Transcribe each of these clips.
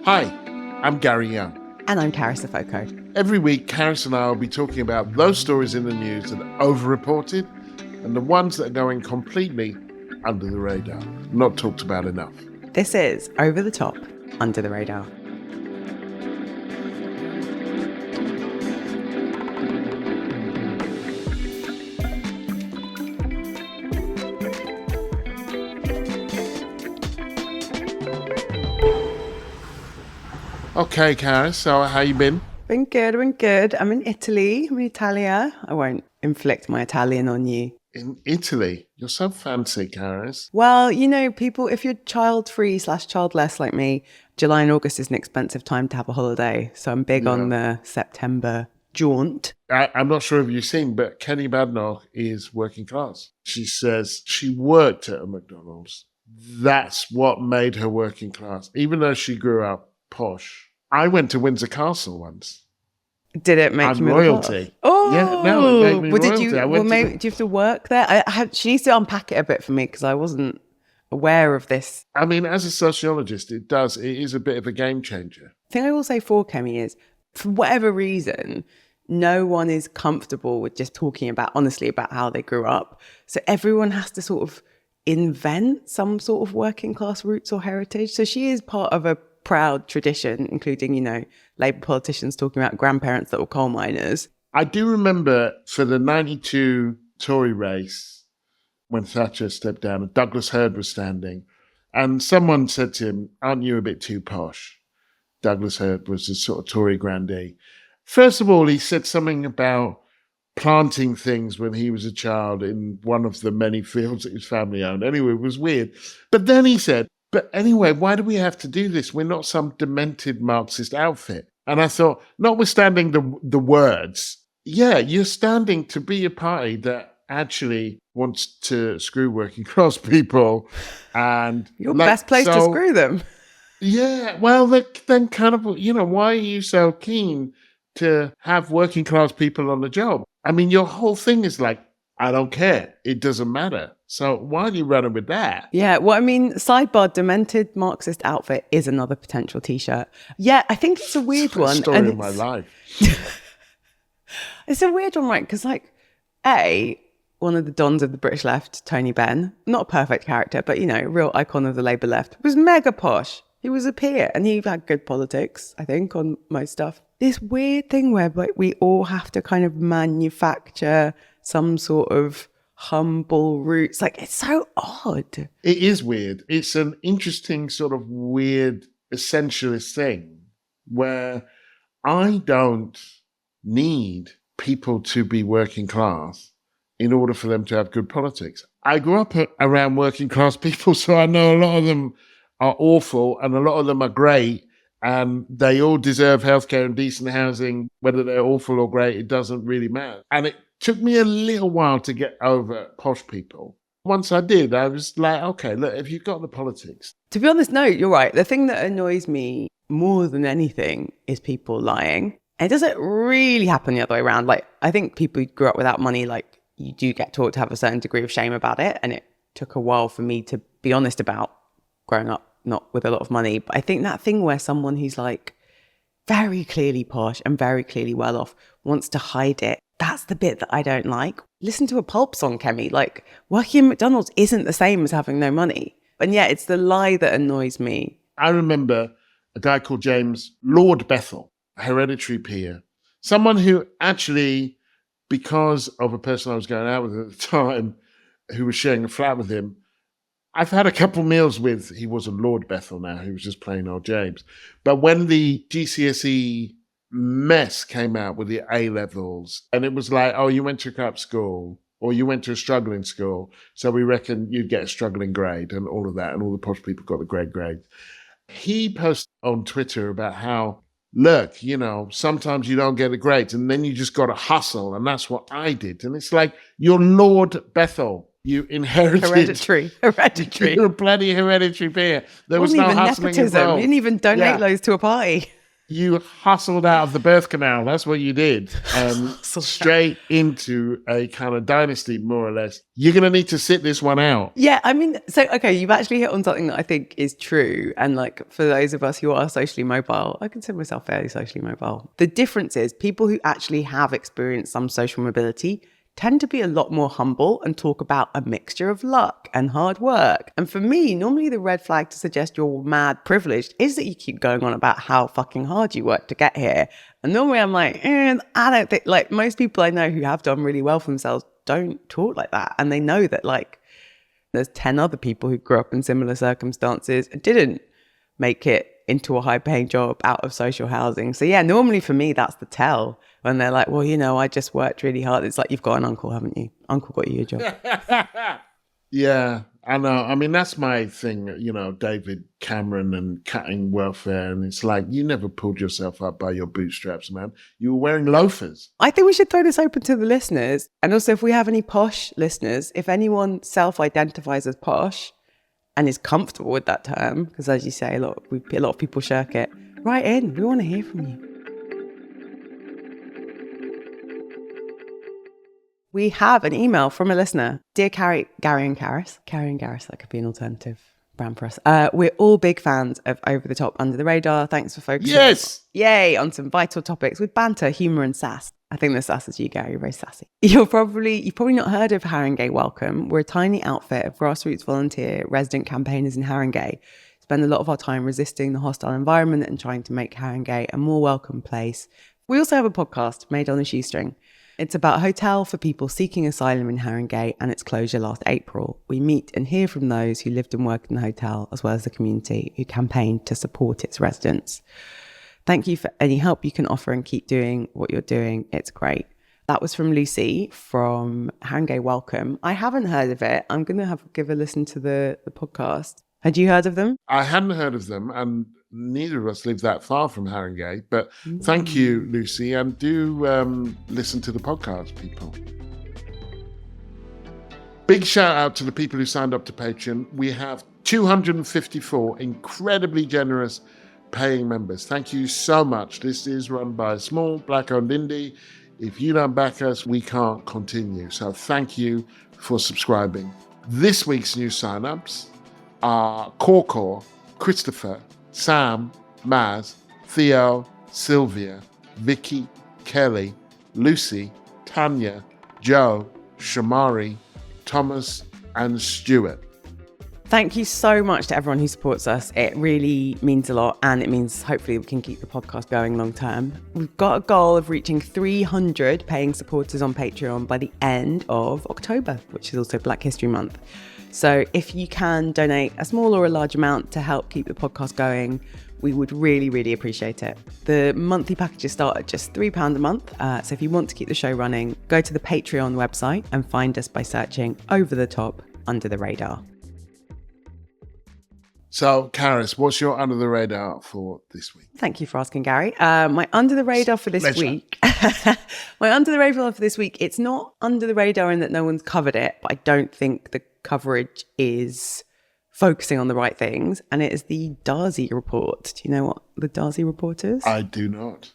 Hi, I'm Gary Young. And I'm Carys and Gary. Every week, Carys and I will be talking about those stories in the news that are overreported and the ones that are going completely under the radar, not talked about enough. This is Over the Top, Under the Radar. Okay, Carys, so how you been? Been good. I'm in Italy. I'm in Italia. I won't inflict my Italian on you. In Italy? You're so fancy, Carys. Well, you know, people, if you're child-free/childless like me, July and August is an expensive time to have a holiday. So I'm big on the September jaunt. I'm not sure if you've seen, but Kemi Badenoch is working class. She says she worked at a McDonald's. That's what made her working class, even though she grew up posh. I went to Windsor Castle once. Did it make you royalty? Oh, yeah, no, it made me royalty. Do you have to work there? She needs to unpack it a bit for me because I wasn't aware of this. I mean, as a sociologist, it is a bit of a game changer. The thing I will say for Kemi is, for whatever reason, no one is comfortable with just talking honestly about how they grew up. So everyone has to sort of invent some sort of working class roots or heritage. So she is part of a proud tradition, including, you know, Labour politicians talking about grandparents that were coal miners. I do remember for the 92 Tory race, when Thatcher stepped down and Douglas Hurd was standing, and someone said to him, "Aren't you a bit too posh?" Douglas Hurd was a sort of Tory grandee. First of all, he said something about planting things when he was a child in one of the many fields that his family owned. Anyway, it was weird. But then he said, "But anyway, why do we have to do this? We're not some demented Marxist outfit." And I thought, notwithstanding the words, yeah, you're standing to be a party that actually wants to screw working class people. And your best place to screw them. Yeah, well, then kind of, you know, why are you so keen to have working class people on the job? I mean, your whole thing is like, I don't care. It doesn't matter. So why are you running with that? Yeah, well, I mean, sidebar, demented Marxist outfit is another potential T-shirt. Yeah, I think it's a weird one. Story of my life. It's a weird one, right? Because like, one of the dons of the British left, Tony Benn, not a perfect character, but, you know, real icon of the Labour left, was mega posh. He was a peer and he had good politics, I think, on most stuff. This weird thing where like, we all have to kind of manufacture some sort of humble roots. Like, it's so odd. It is weird. It's an interesting sort of weird essentialist thing where I don't need people to be working class in order for them to have good politics. I grew up around working class people, so I know a lot of them are awful and a lot of them are great, and they all deserve healthcare and decent housing. Whether they're awful or great, it doesn't really matter. And it took me a little while to get over posh people. Once I did, I was like, okay, look, if you've got the politics. To be honest, no, you're right. The thing that annoys me more than anything is people lying. And it doesn't really happen the other way around. Like, I think people who grew up without money, like, you do get taught to have a certain degree of shame about it. And it took a while for me to be honest about growing up not with a lot of money. But I think that thing where someone who's like very clearly posh and very clearly well off wants to hide it, that's the bit that I don't like. Listen to a Pulp song, Kemi. Like, working in McDonald's isn't the same as having no money. And yeah, it's the lie that annoys me. I remember a guy called James Lord Bethel, a hereditary peer, someone who actually, because of a person I was going out with at the time, who was sharing a flat with him, I've had a couple meals with, he wasn't Lord Bethel now, he was just plain old James. But when the GCSE mess came out with the A-levels, and it was like, oh, you went to a crap school, or you went to a struggling school, so we reckon you'd get a struggling grade, and all of that, and all the posh people got the great grades. He posted on Twitter about how, look, you know, sometimes you don't get a grade, and then you just got to hustle, and that's what I did. And it's like, you're Lord Bethel. You inherited. Hereditary. You're a bloody hereditary peer. There was no even hustling nepotism. involved. You didn't even donate loads to a party. You hustled out of the birth canal. That's what you did. Straight into a kind of dynasty, more or less. You're going to need to sit this one out. Yeah, I mean, so, okay, you've actually hit on something that I think is true. And like for those of us who are socially mobile, I consider myself fairly socially mobile. The difference is people who actually have experienced some social mobility tend to be a lot more humble and talk about a mixture of luck and hard work. And for me, normally the red flag to suggest you're mad privileged is that you keep going on about how fucking hard you work to get here. And normally I'm like, I don't think, like most people I know who have done really well for themselves don't talk like that. And they know that like there's 10 other people who grew up in similar circumstances and didn't make it into a high paying job out of social housing. So yeah, normally for me, that's the tell. When they're like, well, you know, I just worked really hard. It's like, you've got an uncle, haven't you? Uncle got you a job. Yeah, I know. I mean, that's my thing, you know, David Cameron and cutting welfare. And it's like, you never pulled yourself up by your bootstraps, man. You were wearing loafers. I think we should throw this open to the listeners. And also, if we have any posh listeners, if anyone self-identifies as posh and is comfortable with that term, because as you say, a lot of people shirk it, write in. We want to hear from you. We have an email from a listener. Dear Gary and Carys. Gary and Gareth, that could be an alternative brand for us. We're all big fans of Over the Top, Under the Radar. Thanks for focusing on some vital topics with banter, humour and sass. I think the sass is you, Gary. You're very sassy. You've probably not heard of Haringey Welcome. We're a tiny outfit of grassroots volunteer resident campaigners in Haringey. Spend a lot of our time resisting the hostile environment and trying to make Haringey a more welcome place. We also have a podcast made on a shoestring. It's about a hotel for people seeking asylum in Haringey and its closure last April. We meet and hear from those who lived and worked in the hotel, as well as the community who campaigned to support its residents. Thank you for any help you can offer and keep doing what you're doing. It's great. That was from Lucy from Haringey Welcome. I haven't heard of it. I'm going to give a listen to the podcast. Had you heard of them? I hadn't heard of them, and neither of us live that far from Haringey. But thank you, Lucy, and do listen to the podcast, people. Big shout out to the people who signed up to Patreon. We have 254 incredibly generous paying members. Thank you so much. This is run by a small black-owned indie. If you don't back us, we can't continue. So thank you for subscribing. This week's new sign-ups are Corcor, Christopher, Sam, Maz, Theo, Sylvia, Vicky, Kelly, Lucy, Tanya, Joe, Shamari, Thomas, and Stuart. Thank you so much to everyone who supports us. It really means a lot, and it means hopefully we can keep the podcast going long term. We've got a goal of reaching 300 paying supporters on Patreon by the end of October, which is also Black History Month. So if you can donate a small or a large amount to help keep the podcast going, we would really, really appreciate it. The monthly packages start at just £3 a month. So if you want to keep the show running, go to the Patreon website and find us by searching Over the Top, Under the Radar. So, Carys, what's your under the radar for this week? Thank you for asking, Gary. My under the radar for this week, it's not under the radar in that no one's covered it, but I don't think the coverage is focusing on the right things. And it is the Darzi report. Do you know what the Darzi report is? I do not.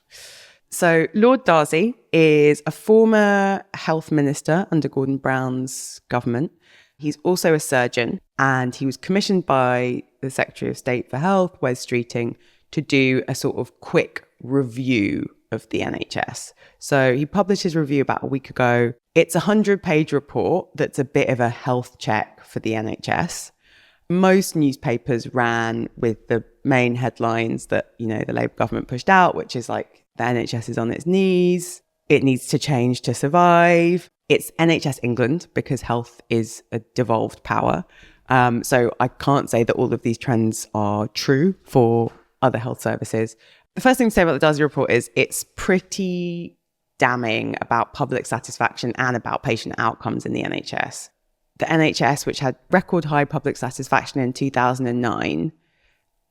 So Lord Darzi is a former health minister under Gordon Brown's government. He's also a surgeon, and he was commissioned by the Secretary of State for Health, Wes Streeting, to do a sort of quick review of the NHS. So he published his review about a week ago. It's a 100-page report that's a bit of a health check for the NHS. Most newspapers ran with the main headlines that, you know, the Labour government pushed out, which is like, the NHS is on its knees, it needs to change to survive. It's NHS England because health is a devolved power. So I can't say that all of these trends are true for other health services. The first thing to say about the Darzi report is it's pretty damning about public satisfaction and about patient outcomes in the NHS. The NHS, which had record high public satisfaction in 2009,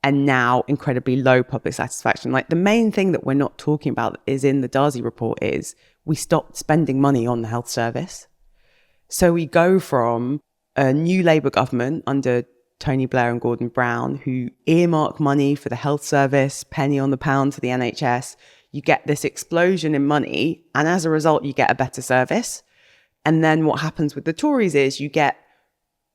and now incredibly low public satisfaction. Like, the main thing that we're not talking about is in the Darzi report is we stopped spending money on the health service. So we go from a new Labour government under Tony Blair and Gordon Brown, who earmark money for the health service, penny on the pound to the NHS. You get this explosion in money, and as a result, you get a better service. And then what happens with the Tories is you get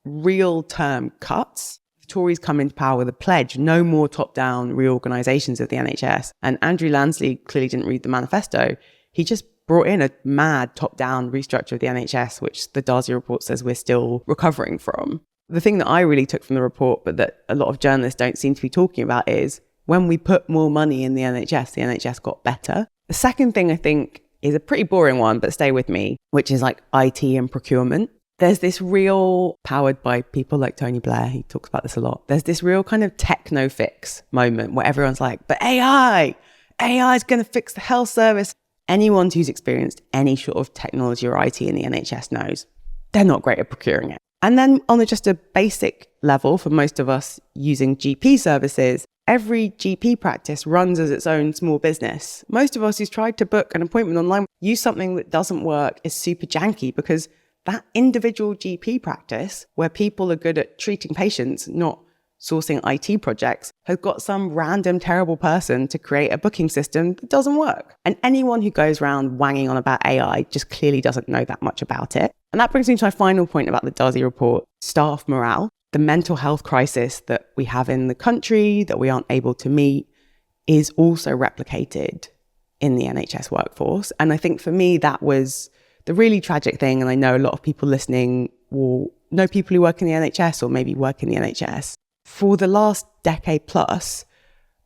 real term cuts. The Tories come into power with a pledge, no more top-down reorganisations of the NHS. And Andrew Lansley clearly didn't read the manifesto. He just brought in a mad top-down restructure of the NHS, which the Darzi report says we're still recovering from. The thing that I really took from the report, but that a lot of journalists don't seem to be talking about, is when we put more money in the NHS got better. The second thing I think is a pretty boring one, but stay with me, which is like IT and procurement. There's this real, powered by people like Tony Blair, he talks about this a lot. There's this real kind of techno fix moment where everyone's like, but AI is going to fix the health service. Anyone who's experienced any sort of technology or IT in the NHS knows they're not great at procuring it. And then on just a basic level, for most of us using GP services, every GP practice runs as its own small business. Most of us who's tried to book an appointment online use something that doesn't work is super janky, because that individual GP practice, where people are good at treating patients, not sourcing IT projects, has got some random terrible person to create a booking system that doesn't work. And anyone who goes around wanging on about AI just clearly doesn't know that much about it. And that brings me to my final point about the Darzi report, staff morale. The mental health crisis that we have in the country that we aren't able to meet is also replicated in the NHS workforce. And I think for me, that was the really tragic thing. And I know a lot of people listening will know people who work in the NHS or maybe work in the NHS. For the last decade plus,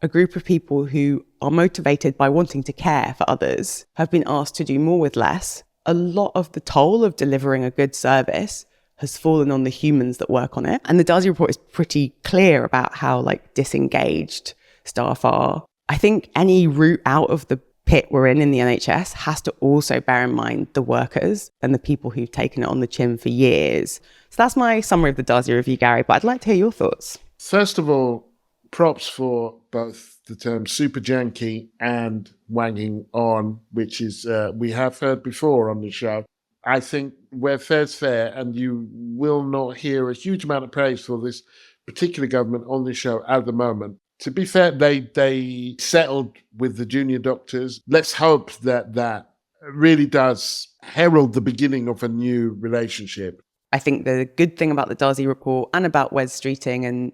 a group of people who are motivated by wanting to care for others have been asked to do more with less. A lot of the toll of delivering a good service has fallen on the humans that work on it. And the Darzi report is pretty clear about how disengaged staff are. I think any route out of the pit we're in the NHS has to also bear in mind the workers and the people who've taken it on the chin for years. So that's my summary of the Darzi review, Gary, but I'd like to hear your thoughts. First of all, props for both the term super janky and wanging on, which is we have heard before on the show. I think where fair's fair, and you will not hear a huge amount of praise for this particular government on the show at the moment. To be fair, they settled with the junior doctors. Let's hope that really does herald the beginning of a new relationship. I think the good thing about the Darzi report and about Wes Streeting and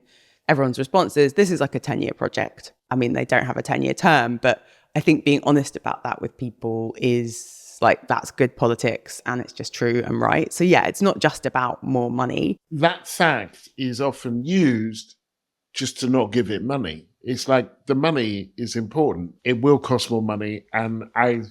everyone's response is this is like a 10-year project. I mean, they don't have a 10-year term, but I think being honest about that with people is that's good politics and it's just true and right. So yeah, it's not just about more money. That fact is often used just to not give it money. It's like the money is important. It will cost more money. And I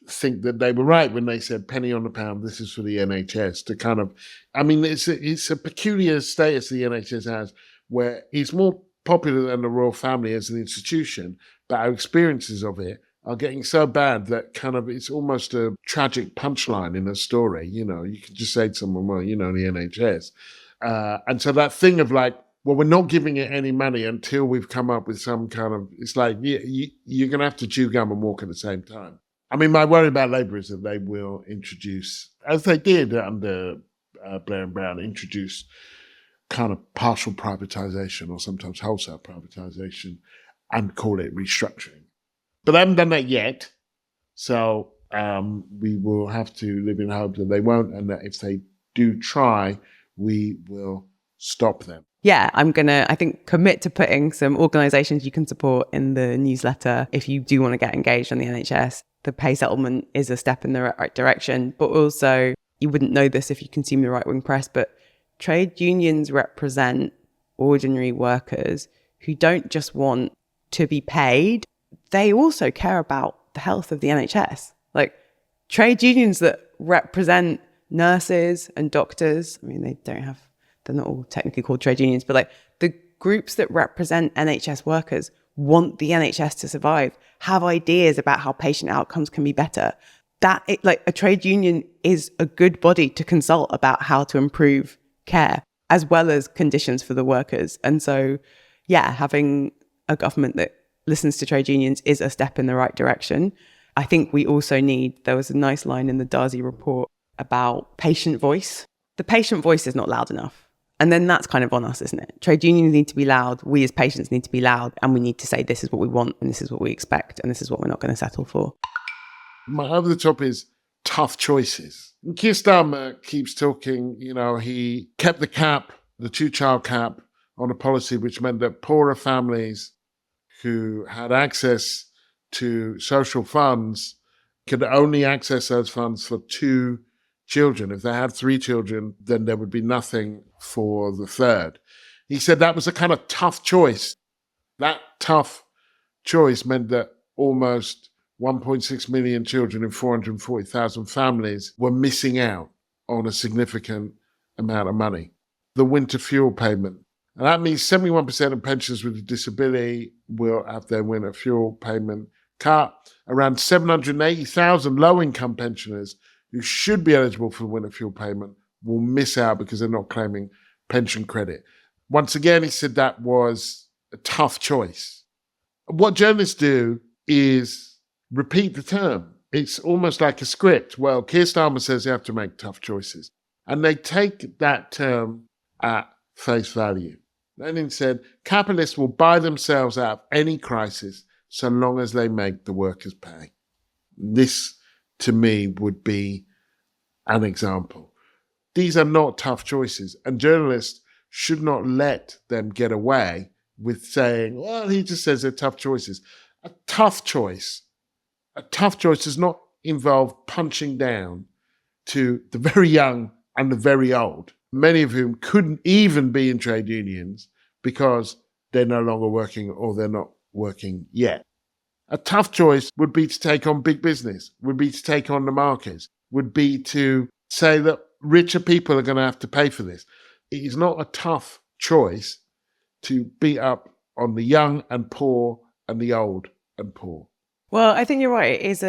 think that they were right when they said penny on the pound, this is for the NHS to kind of, I mean, it's a peculiar status the NHS has where it's more popular than the royal family as an institution, but our experiences of it are getting so bad that kind of it's almost a tragic punchline in a story. You can just say to someone, well, the NHS. And so that thing of well, we're not giving it any money until we've come up with some kind of, it's like, you're going to have to chew gum and walk at the same time. I mean, my worry about Labour is that they will introduce, as they did under Blair and Brown, introduce kind of partial privatisation or sometimes wholesale privatisation and call it restructuring. But they haven't done that yet. So we will have to live in hope that they won't, and that if they do try, we will stop them. Yeah, I'm going to, I think, commit to putting some organisations you can support in the newsletter if you do want to get engaged on the NHS. The pay settlement is a step in the right direction, but also you wouldn't know this if you consume the right-wing press, but trade unions represent ordinary workers who don't just want to be paid, they also care about the health of the NHS. Trade unions that represent nurses and doctors, I mean, they're not all technically called trade unions, but the groups that represent NHS workers want the NHS to survive, have ideas about how patient outcomes can be better. A trade union is a good body to consult about how to improve care as well as conditions for the workers. And so, yeah, having a government that listens to trade unions is a step in the right direction. I think we also there was a nice line in the Darzi report about patient voice. The patient voice is not loud enough. And then that's kind of on us, isn't it? Trade unions need to be loud. We as patients need to be loud. And we need to say, this is what we want and this is what we expect. And this is what we're not going to settle for. My over the top is tough choices. And Keir Starmer keeps talking, he kept the cap, the 2-child cap, on a policy which meant that poorer families who had access to social funds could only access those funds for 2 children. If they had 3 children, then there would be nothing for the third. He said that was a kind of tough choice. That tough choice meant that almost 1.6 million children in 440,000 families were missing out on a significant amount of money. The winter fuel payment. And that means 71% of pensioners with a disability will have their winter fuel payment cut. Around 780,000 low-income pensioners who should be eligible for the winter fuel payment will miss out because they're not claiming pension credit. Once again, he said that was a tough choice. What journalists do is repeat the term. It's almost like a script. Well, Keir Starmer says you have to make tough choices. And they take that term at face value. Lenin said, capitalists will buy themselves out of any crisis so long as they make the workers pay. This, to me, would be an example. These are not tough choices, and journalists should not let them get away with saying, well, he just says they're tough choices. A tough choice does not involve punching down to the very young and the very old, many of whom couldn't even be in trade unions because they're no longer working or they're not working yet. A tough choice would be to take on big business, would be to take on the markets, would be to say that richer people are going to have to pay for this. It is not a tough choice to beat up on the young and poor and the old and poor. Well, I think you're right. It's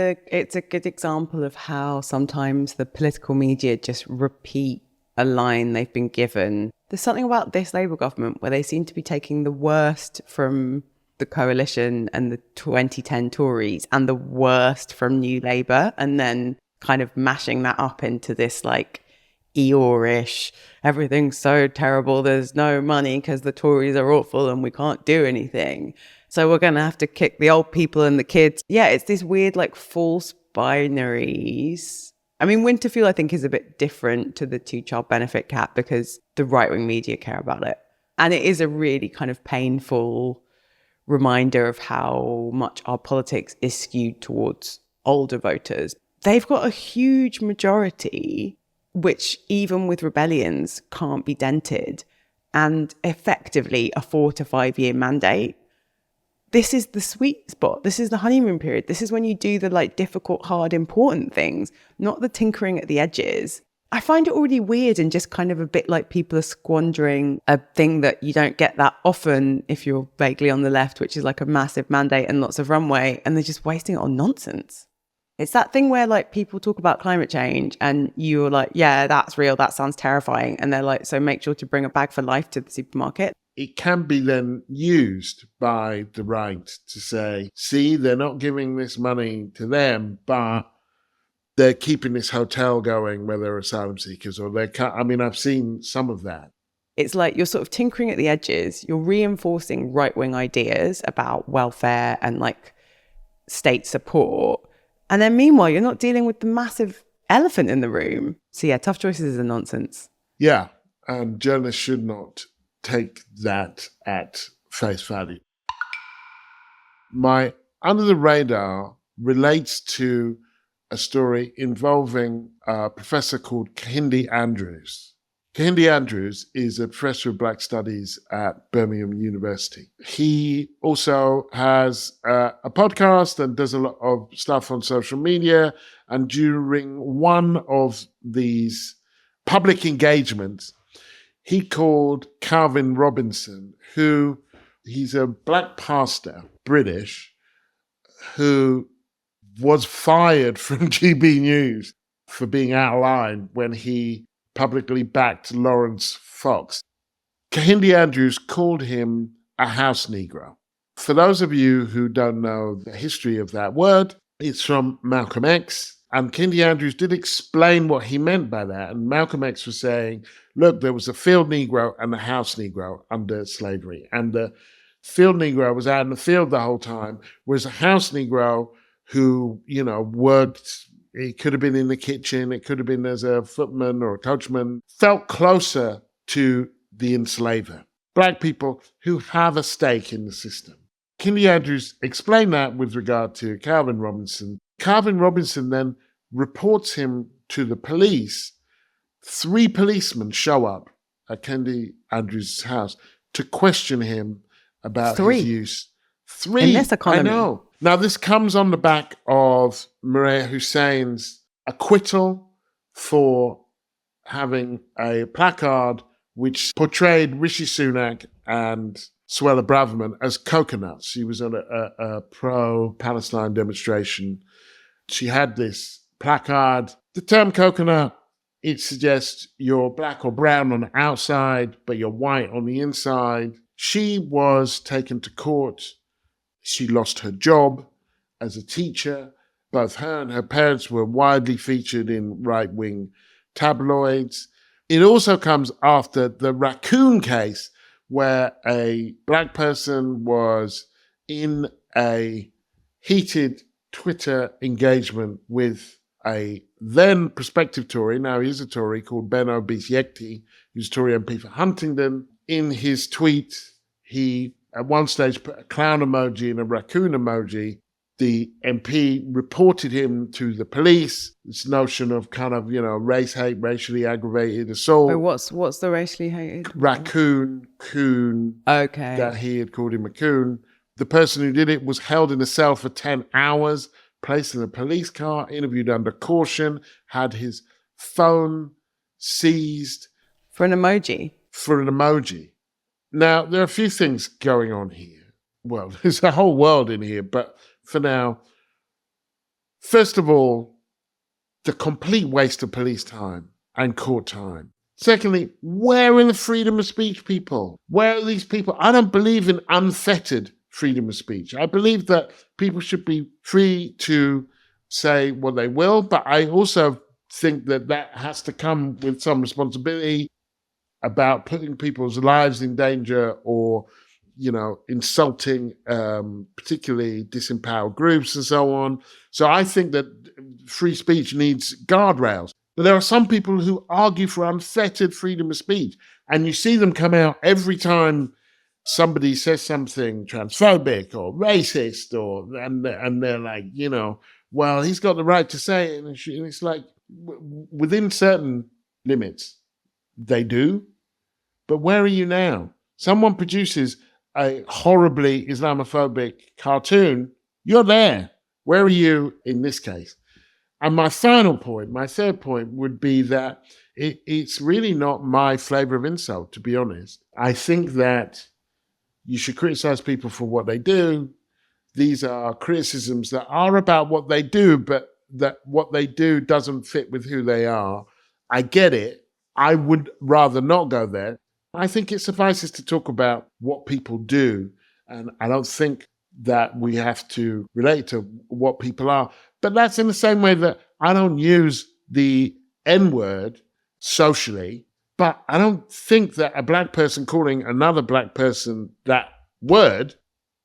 a good example of how sometimes the political media just repeat a line they've been given. There's something about this Labour government where they seem to be taking the worst from the coalition and the 2010 Tories and the worst from New Labour and then kind of mashing that up into this like Eeyore-ish, everything's so terrible, there's no money because the Tories are awful and we can't do anything. So we're going to have to kick the old people and the kids. Yeah, it's this weird like false binaries. I mean, winter fuel I think is a bit different to the 2-child benefit cap because the right-wing media care about it. And it is a really kind of painful reminder of how much our politics is skewed towards older voters. They've got a huge majority, which even with rebellions can't be dented, and effectively a 4 to 5 year mandate. This is the sweet spot. This is the honeymoon period. This is when you do the like difficult, hard, important things, not the tinkering at the edges. I find it already weird and just kind of a bit like people are squandering a thing that you don't get that often if you're vaguely on the left, which is like a massive mandate and lots of runway, and they're just wasting it on nonsense. It's that thing where like people talk about climate change and you're like, yeah, that's real. That sounds terrifying. And they're like, so make sure to bring a bag for life to the supermarket. It can be then used by the right to say, see, they're not giving this money to them, but they're keeping this hotel going where they're asylum seekers, or I've seen some of that. It's like you're sort of tinkering at the edges. You're reinforcing right-wing ideas about welfare and like state support. And then meanwhile, you're not dealing with the massive elephant in the room. So yeah, tough choices is a nonsense. Yeah, and journalists should not take that at face value. My under the radar relates to a story involving a professor called Kehinde Andrews. Kehinde Andrews is a professor of Black Studies at Birmingham University. He also has a podcast and does a lot of stuff on social media. And during one of these public engagements, he called Calvin Robinson, who he's a black pastor, British, who was fired from GB News for being out of line when he publicly backed Lawrence Fox. Kehinde Andrews called him a house Negro. For those of you who don't know the history of that word, it's from Malcolm X. And Kindy Andrews did explain what he meant by that. And Malcolm X was saying, look, there was a field Negro and a house Negro under slavery. And the field Negro was out in the field the whole time, whereas a house Negro who, worked, it could have been in the kitchen, it could have been as a footman or a coachman, felt closer to the enslaver. Black people who have a stake in the system. Kindy Andrews explained that with regard to Calvin Robinson. Calvin Robinson then reports him to the police. 3 policemen show up at Kindy Andrews' house to question him about his use. 3 in this economy. I know. Now, this comes on the back of Maria Hussein's acquittal for having a placard which portrayed Rishi Sunak and Suella Braverman as coconuts. She was at a pro-Palestine demonstration. She had this placard. The term coconut, it suggests you're black or brown on the outside, but you're white on the inside. She was taken to court. She lost her job as a teacher. Both her and her parents were widely featured in right-wing tabloids. It also comes after the raccoon case, where a black person was in a heated Twitter engagement with a then prospective Tory, now he's a Tory, called Ben Obiese-Yekiti, who's Tory MP for Huntingdon. In his tweet, he at one stage put a clown emoji and a raccoon emoji. The MP reported him to the police. This notion of kind of, race hate, racially aggravated assault. Oh, what's the racially hated? Raccoon, coon. Okay. That he had called him a coon. The person who did it was held in a cell for 10 hours, placed in a police car, interviewed under caution, had his phone seized. For an emoji? For an emoji. Now, there are a few things going on here. Well, there's a whole world in here, but for now, first of all, the complete waste of police time and court time. Secondly, where are the freedom of speech people? Where are these people? I don't believe in unfettered freedom of speech. I believe that people should be free to say what they will, but I also think that has to come with some responsibility about putting people's lives in danger or, insulting particularly disempowered groups and so on. So I think that free speech needs guardrails. But there are some people who argue for unfettered freedom of speech, and you see them come out every time somebody says something transphobic or racist, and they're like, well, he's got the right to say it. And it's like, within certain limits, they do. But where are you now? Someone produces a horribly Islamophobic cartoon, you're there. Where are you in this case? And my final point, my third point, would be that it's really not my flavor of insult, to be honest. I think that you should criticize people for what they do. These are criticisms that are about what they do, but that what they do doesn't fit with who they are. I get it. I would rather not go there. I think it suffices to talk about what people do. And I don't think that we have to relate to what people are. But that's in the same way that I don't use the N-word socially, but I don't think that a black person calling another black person that word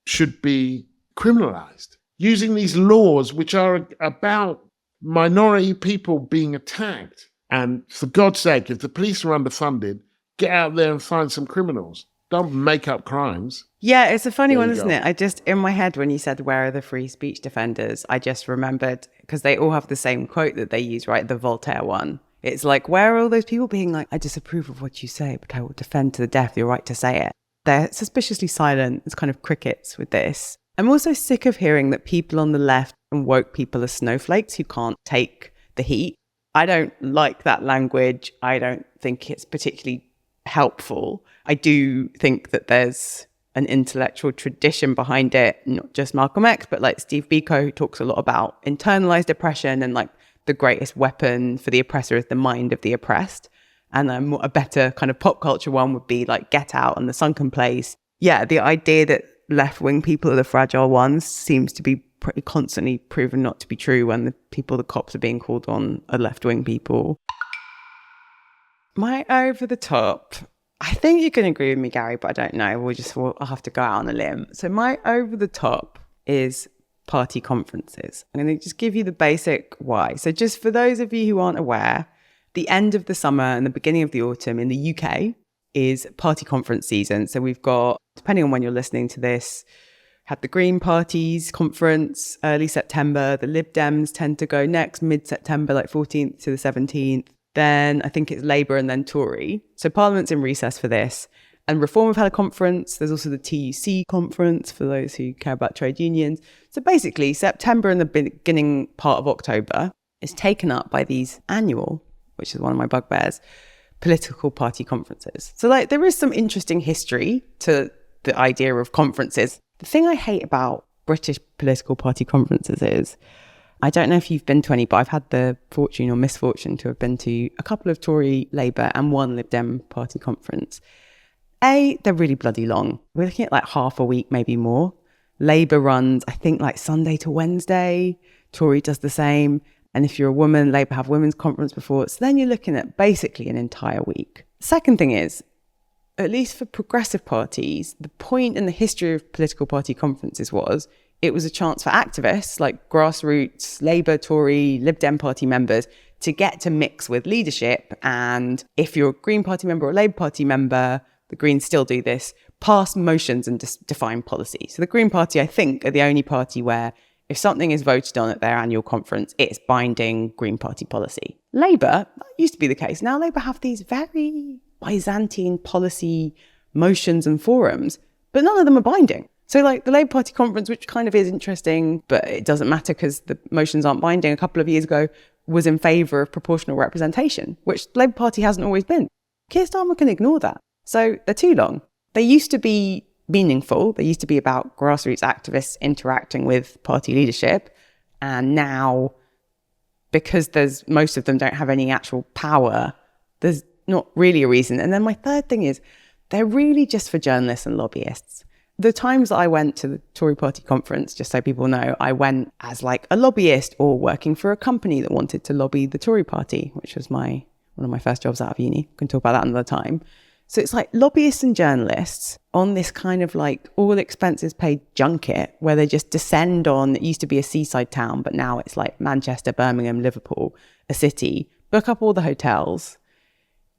should be criminalized. Using these laws, which are about minority people being attacked. And for God's sake, if the police are underfunded, get out there and find some criminals. Don't make up crimes. Yeah, it's a funny one, isn't it? I just, in my head, when you said, where are the free speech defenders? I just remembered, because they all have the same quote that they use, right? The Voltaire one. It's like, where are all those people being like, I disapprove of what you say, but I will defend to the death your right to say it. They're suspiciously silent. It's kind of crickets with this. I'm also sick of hearing that people on the left and woke people are snowflakes who can't take the heat. I don't like that language. I don't think it's particularly helpful. I do think that there's an intellectual tradition behind it, not just Malcolm X, but like Steve Biko, who talks a lot about internalized oppression and like the greatest weapon for the oppressor is the mind of the oppressed. And a better kind of pop culture one would be like Get Out and The Sunken Place. Yeah, the idea that left-wing people are the fragile ones seems to be pretty constantly proven not to be true when the cops are being called on are left-wing people. My over the top, I think you can agree with me, Gary, but I don't know. I'll have to go out on a limb. So my over the top is party conferences. I'm going to just give you the basic why. So just for those of you who aren't aware, the end of the summer and the beginning of the autumn in the UK is party conference season. So we've got, depending on when you're listening to this, had the Green Party's conference early September. The Lib Dems tend to go next mid-September, like 14th to the 17th. Then I think it's Labour and then Tory. So Parliament's in recess for this. And Reform have had a conference. There's also the TUC conference for those who care about trade unions. So basically, September and the beginning part of October is taken up by these annual, which is one of my bugbears, political party conferences. So like there is some interesting history to the idea of conferences. The thing I hate about British political party conferences is, I don't know if you've been to any, but I've had the fortune or misfortune to have been to a couple of Tory, Labour and one Lib Dem party conference. They're really bloody long. We're looking at like half a week, maybe more. Labour runs, I think, like Sunday to Wednesday. Tory does the same. And if you're a woman, Labour have women's conference before. So then you're looking at basically an entire week. Second thing is, at least for progressive parties, the point in the history of political party conferences was it was a chance for activists like grassroots, Labour, Tory, Lib Dem party members to get to mix with leadership. And if you're a Green Party member or a Labour Party member, the Greens still do this, pass motions and define policy. So the Green Party, I think, are the only party where if something is voted on at their annual conference, it's binding Green Party policy. Labour, that used to be the case. Now Labour have these very Byzantine policy motions and forums, but none of them are binding. So like the Labour Party conference, which kind of is interesting, but it doesn't matter because the motions aren't binding, a couple of years ago was in favour of proportional representation, which the Labour Party hasn't always been. Keir Starmer can ignore that. So they're too long. They used to be meaningful. They used to be about grassroots activists interacting with party leadership. And now, because most of them don't have any actual power, there's not really a reason. And then my third thing is, they're really just for journalists and lobbyists. The times that I went to the Tory party conference, just so people know, I went as like a lobbyist or working for a company that wanted to lobby the Tory party, which was one of my first jobs out of uni. We can talk about that another time. So it's like lobbyists and journalists on this kind of like all expenses paid junket where they just descend on, it used to be a seaside town, but now it's like Manchester, Birmingham, Liverpool, a city, book up all the hotels,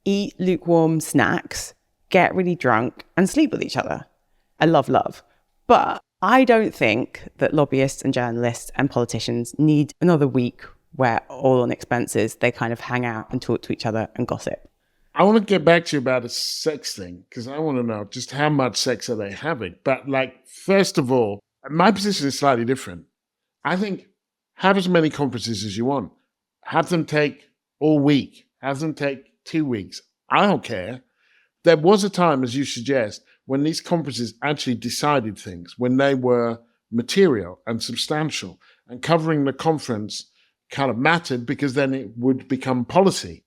eat lukewarm snacks, get really drunk and sleep with each other. I love. But I don't think that lobbyists and journalists and politicians need another week where all on expenses, they kind of hang out and talk to each other and gossip. I want to get back to you about a sex thing because I want to know just how much sex are they having. But like, first of all, my position is slightly different. I think have as many conferences as you want. Have them take all week. Have them take 2 weeks. I don't care. There was a time, as you suggest, when these conferences actually decided things, when they were material and substantial, and covering the conference kind of mattered because then it would become policy.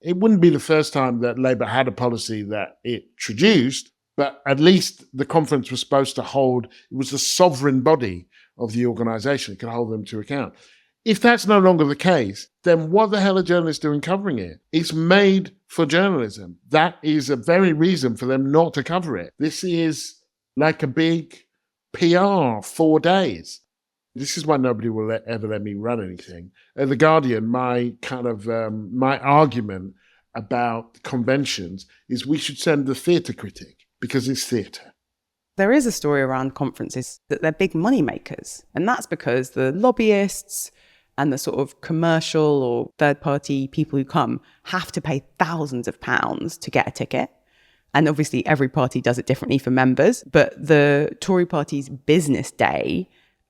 It wouldn't be the first time that Labour had a policy that it introduced, but at least the conference was supposed to hold, it was the sovereign body of the organisation. It could hold them to account. If that's no longer the case, then what the hell are journalists doing covering it? It's made for journalism. That is a very reason for them not to cover it. This is like a big PR 4 days. This is why nobody will ever let me run anything. At The Guardian, my argument about conventions is we should send the theatre critic because it's theatre. There is a story around conferences that they're big money makers. And that's because the lobbyists and the sort of commercial or third party people who come have to pay thousands of pounds to get a ticket. And obviously every party does it differently for members. But the Tory party's business day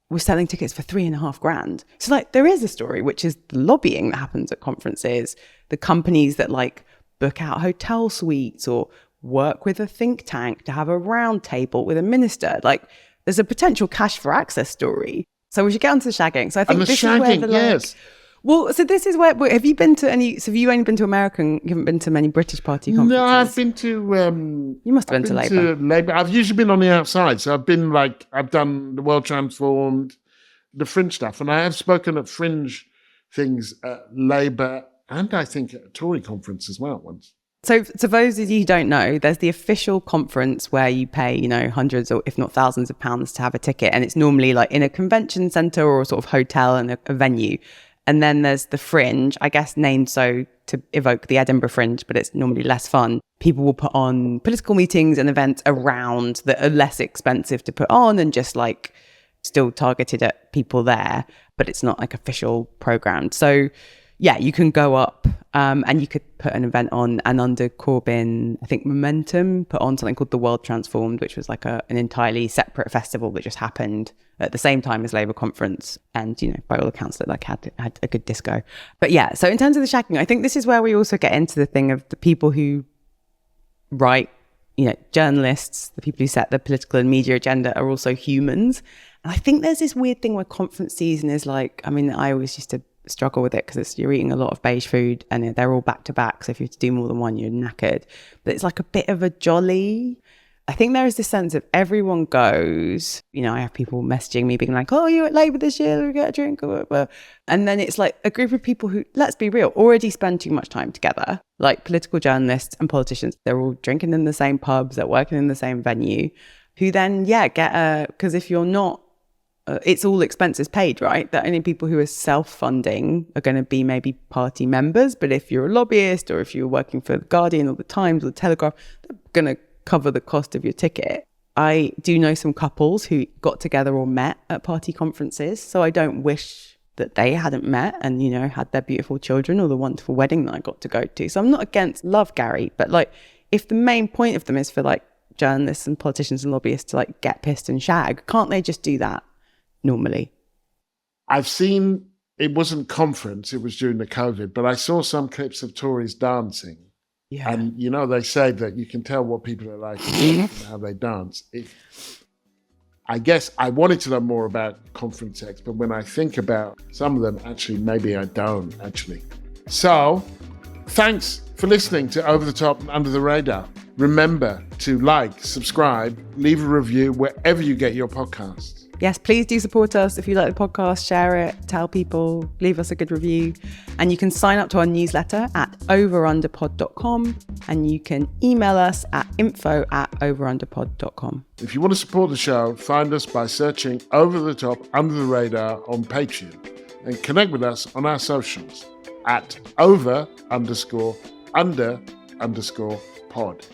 was selling tickets for $3,500. So like there is a story, which is the lobbying that happens at conferences, the companies that like book out hotel suites or work with a think tank to have a round table with a minister. Like there's a potential cash for access story. So we should get onto the shagging. So I think this is where the yes. Well, so this is where, have you been to any, so have you only been to America and you haven't been to many British party conferences? No, I've been to... you must have been to Labour. I've usually been on the outside. So I've done The World Transformed, the fringe stuff. And I have spoken at fringe things at Labour and I think at a Tory conference as well once. So for those of you who don't know, there's the official conference where you pay, hundreds or if not thousands of pounds to have a ticket. And it's normally like in a convention centre or a sort of hotel and a venue. And then there's the fringe, I guess named so to evoke the Edinburgh Fringe, but it's normally less fun. People will put on political meetings and events around that are less expensive to put on and just like still targeted at people there, but it's not like official programmed. So yeah, you can go up and you could put an event on, and under Corbyn, I think Momentum put on something called The World Transformed, which was like an entirely separate festival that just happened at the same time as Labour conference. And, by all accounts, that like had a good disco. But yeah, so in terms of the shagging, I think this is where we also get into the thing of the people who write, journalists, the people who set the political and media agenda are also humans. And I think there's this weird thing where conference season is like, I always used to struggle with it because you're eating a lot of beige food and they're all back to back. So if you have to do more than one, you're knackered. But it's like a bit of a jolly. I think there is this sense of everyone goes, I have people messaging me being like, oh, you're at Labour this year, we get a drink or whatever. And then it's like a group of people who, let's be real, already spend too much time together, like political journalists and politicians. They're all drinking in the same pubs, they're working in the same venue, who then, because if you're not, it's all expenses paid, right? The only people who are self-funding are going to be maybe party members. But if you're a lobbyist or if you're working for The Guardian or The Times or The Telegraph, they're going to cover the cost of your ticket. I do know some couples who got together or met at party conferences. So I don't wish that they hadn't met and, had their beautiful children or the wonderful wedding that I got to go to. So I'm not against love, Gary. But like, if the main point of them is for like journalists and politicians and lobbyists to like get pissed and shag, can't they just do that? Normally, I've seen, it wasn't conference, it was during the COVID, but I saw some clips of Tories dancing. Yeah. And, they say that you can tell what people are like and how they dance. I guess I wanted to know more about conference acts, but when I think about some of them, actually, maybe I don't, actually. So, thanks for listening to Over the Top and Under the Radar. Remember to like, subscribe, leave a review wherever you get your podcasts. Yes, please do support us. If you like the podcast, share it, tell people, leave us a good review. And you can sign up to our newsletter at overunderpod.com, and you can email us at info@overunderpod.com. If you want to support the show, find us by searching Over the Top Under the Radar on Patreon and connect with us on our socials at over_under_pod_.